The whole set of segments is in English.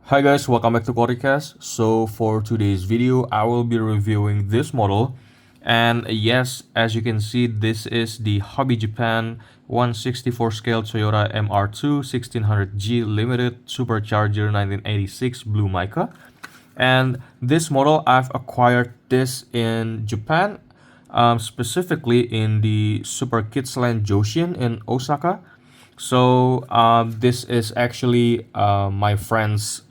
Hi guys, welcome back to Podcast. So for today's video, I will be reviewing this model. And yes, as you can see, this is the Hobby Japan 164 scale Toyota MR2 1600G Limited Supercharger 1986 Blue Mica. And this model, I've acquired this in Japan, specifically in the Super Kids Land Joshin in Osaka. So this is actually my friend's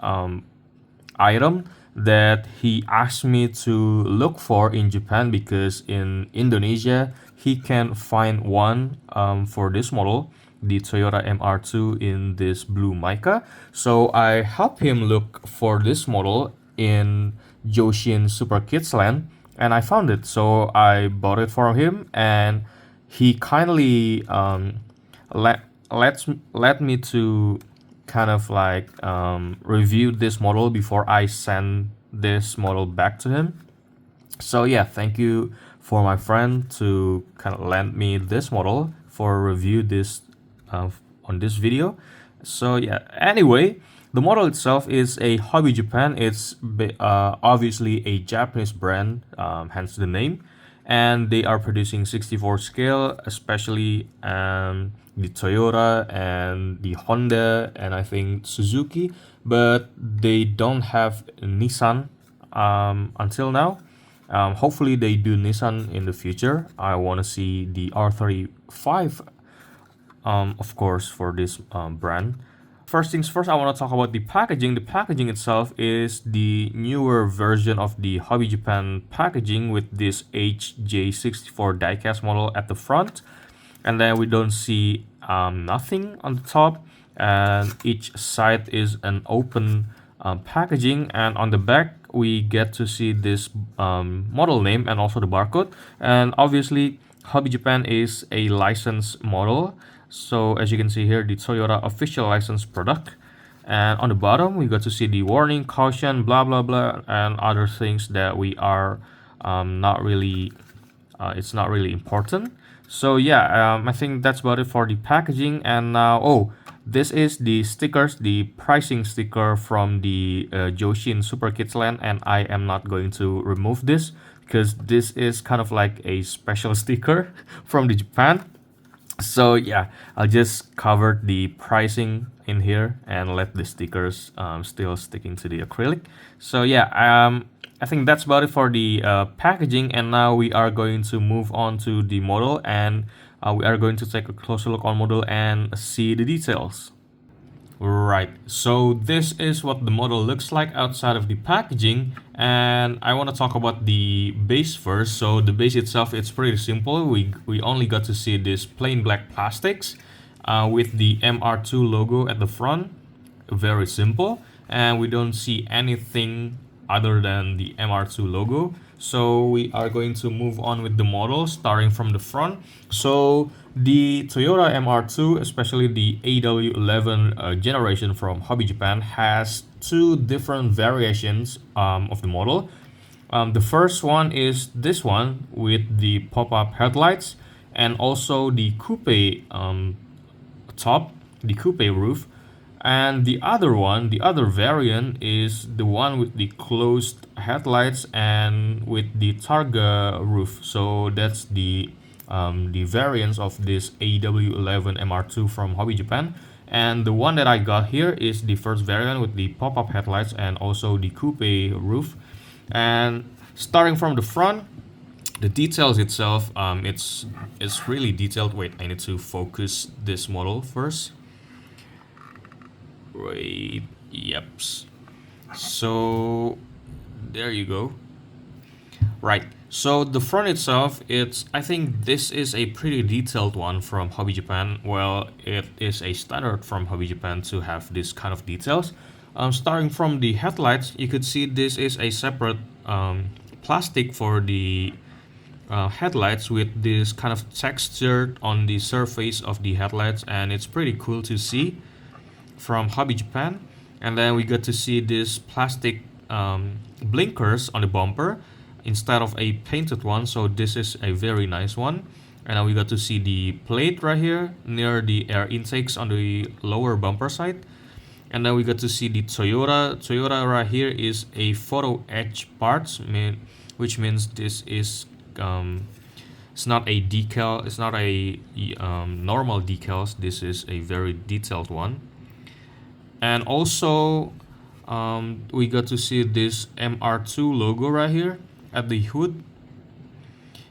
item that he asked me to look for in Japan because in Indonesia he can find one for this model, the Toyota MR2 in this blue mica. So I helped him look for this model in Joshin Super Kids Land and I found it. So I bought it for him and he kindly let me to kind of like review this model before I send this model back to him. So yeah, thank you for my friend to kind of lend me this model for review this on this video. So yeah, anyway, the model itself is a Hobby Japan. It's obviously a Japanese brand, hence the name, and they are producing 64 scale, especially the Toyota and the Honda and I think Suzuki, but they don't have Nissan until now. Hopefully they do Nissan in the future. I want to see the R35 of course for this brand. First things first, I want to talk about the packaging. The packaging itself is the newer version of the Hobby Japan packaging with this HJ64 diecast model at the front, and then we don't see nothing on the top, and each side is an open packaging, and on the back we get to see this model name and also the barcode. And obviously Hobby Japan is a licensed model, so as you can see here, the Toyota official licensed product. And on the bottom we got to see the warning, caution, blah blah blah, and other things that we are not really it's not really important. So yeah, I think that's about it for the packaging. And now, this is the stickers, the pricing sticker from the Joshin Super Kids Land, and I am not going to remove this because this is kind of like a special sticker from the Japan. So yeah, I'll just cover the pricing in here and let the stickers still sticking to the acrylic. So yeah, I think that's about it for the packaging, and now we are going to move on to the model, and we are going to take a closer look on model and see the details. Right, so this is what the model looks like outside of the packaging, and I want to talk about the base first. So the base itself, it's pretty simple. We only got to see this plain black plastics with the MR2 logo at the front. Very simple, and we don't see anything other than the MR2 logo. So we are going to move on with the model starting from the front. So the Toyota MR2, especially the AW11 generation from Hobby Japan, has two different variations of the model. The first one is this one with the pop-up headlights and also the coupe top, the coupe roof. And the other one, the other variant, is the one with the closed headlights and with the Targa roof. So that's the variants of this AW11 MR2 from Hobby Japan. And the one that I got here is the first variant with the pop-up headlights and also the coupe roof. And starting from the front, the details itself, it's really detailed. Wait, I need to focus this model first. Right, yep. So there you go. Right, so the front itself, I think this is a pretty detailed one from Hobby Japan. Well, it is a standard from Hobby Japan to have this kind of details. Starting from the headlights, you could see this is a separate plastic for the headlights with this kind of texture on the surface of the headlights, and it's pretty cool to see from Hobby Japan. And then we got to see this plastic blinkers on the bumper instead of a painted one, so this is a very nice one. And now we got to see the plate right here near the air intakes on the lower bumper side. And then we got to see the Toyota right here is a photo etch parts, which means this is it's not a decal, it's not a normal decals, this is a very detailed one. And also we got to see this MR2 logo right here at the hood.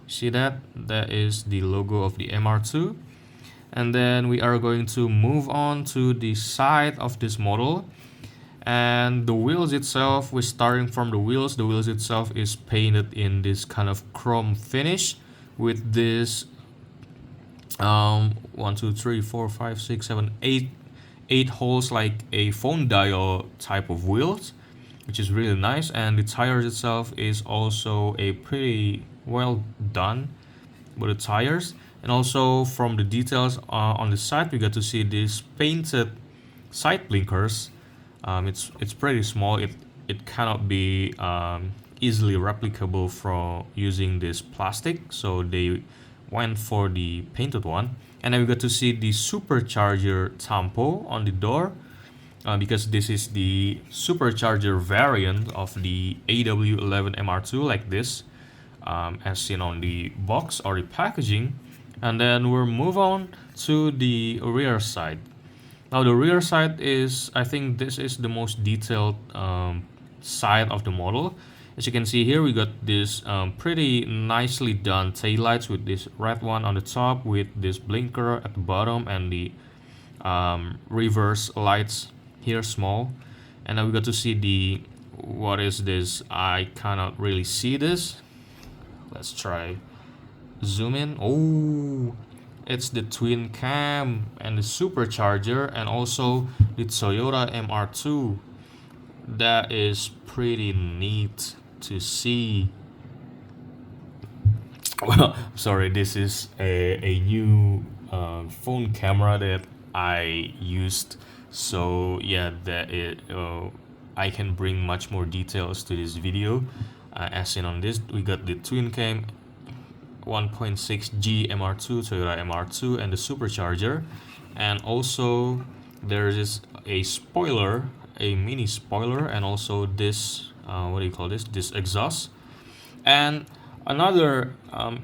See that? That is the logo of the MR2. And then we are going to move on to the side of this model. And the wheels itself, we're starting from the wheels. The wheels itself is painted in this kind of chrome finish with this 1, 2, 3, 4, 5, 6, 7, 8 holes like a phone dial type of wheels, which is really nice. And the tires itself is also a pretty well done with the tires. And also from the details on the side, we got to see these painted side blinkers. It's pretty small. It cannot be easily replicable from using this plastic, so they went for the painted one. And then we got to see the supercharger tampo on the door, because this is the supercharger variant of the AW11 MR2, like this, as seen on the box or the packaging. And then we'll move on to the rear side. Now the rear side is, I think this is the most detailed side of the model. As you can see here, we got this pretty nicely done taillights with this red one on the top, with this blinker at the bottom, and the reverse lights here small. And then we got to see the, what is this? I cannot really see this. Let's try zoom in. Oh, it's the twin cam and the supercharger, and also the Toyota MR2. That is pretty neat to see. Well, sorry, this is a new phone camera that I used, so yeah, that it I can bring much more details to this video. As seen on this, we got the twin cam 1.6G MR2, Toyota MR2, and the supercharger. And also there is a spoiler, a mini spoiler, and also this what do you call this exhaust. And another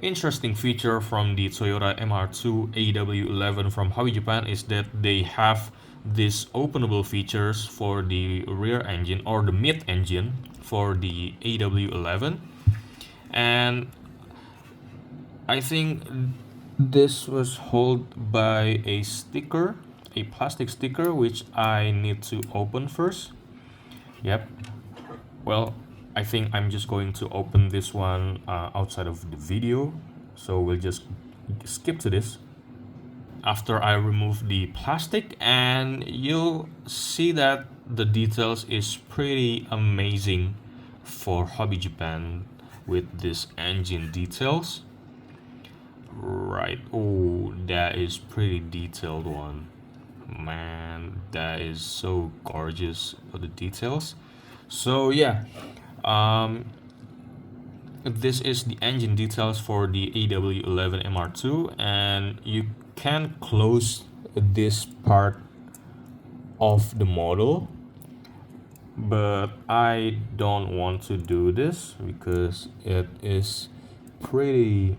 interesting feature from the Toyota MR2 AW11 from Hobby Japan is that they have these openable features for the rear engine or the mid engine for the AW11. And I think this was held by a sticker, a plastic sticker, which I need to open first. Yep. Well, I think I'm just going to open this one outside of the video, so we'll just skip to this. After I remove the plastic, and you'll see that the details is pretty amazing for Hobby Japan with this engine details. Right. Oh, that is pretty detailed one. Man, that is so gorgeous for the details. So yeah, this is the engine details for the AW11 MR2, and you can close this part of the model, but I don't want to do this because it is pretty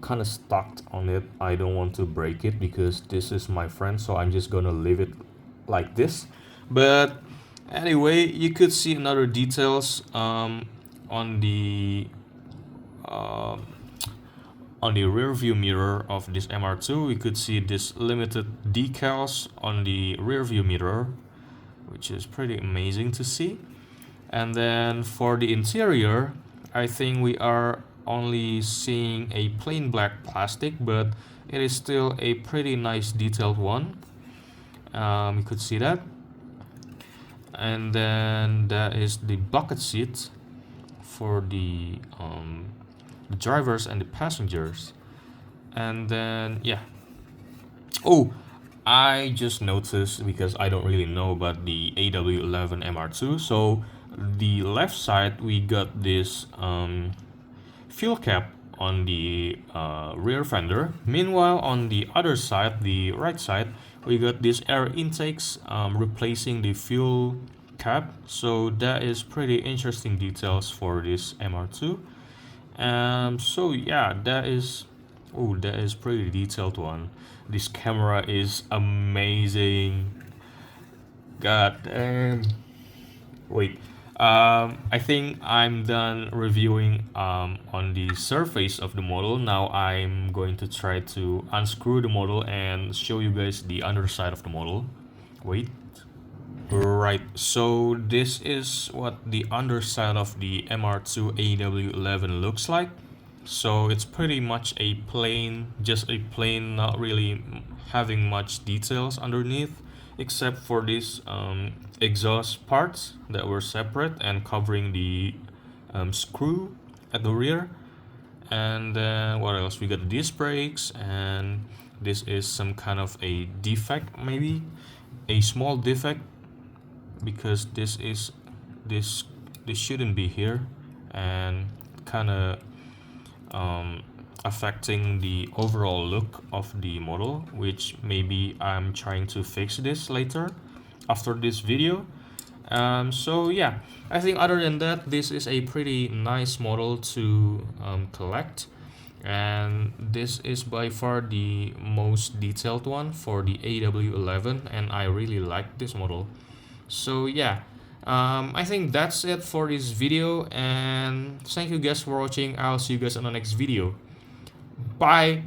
kind of stuck on it. I don't want to break it because this is my friend, so I'm just gonna leave it like this. But anyway, you could see another details on the rear view mirror of this MR2. We could see this limited decals on the rear view mirror, which is pretty amazing to see. And then for the interior, I think we are only seeing a plain black plastic, but it is still a pretty nice detailed one. You could see that. And then that is the bucket seat for the drivers and the passengers. And then yeah, oh, I just noticed, because I don't really know about the AW11 MR2, so the left side we got this fuel cap on the rear fender. Meanwhile, on the other side, the right side, we got these air intakes replacing the fuel cap. So that is pretty interesting details for this MR2. So yeah, that is pretty detailed one. This camera is amazing. God damn. Wait. I think I'm done reviewing on the surface of the model. Now I'm going to try to unscrew the model and show you guys the underside of the model. Wait. Right, so this is what the underside of the MR2 AW11 looks like. So it's pretty much a plain, just a plain, not really having much details underneath, except for these exhaust parts that were separate and covering the screw at the rear. And then what else? We got the disc brakes, and this is some kind of a defect, maybe a small defect, because this this shouldn't be here, and kind of affecting the overall look of the model, which maybe I'm trying to fix this later after this video. So yeah, I think other than that, this is a pretty nice model to collect, and this is by far the most detailed one for the AW11, and I really like this model. So yeah, I think that's it for this video, and thank you guys for watching. I'll see you guys on the next video. Bye.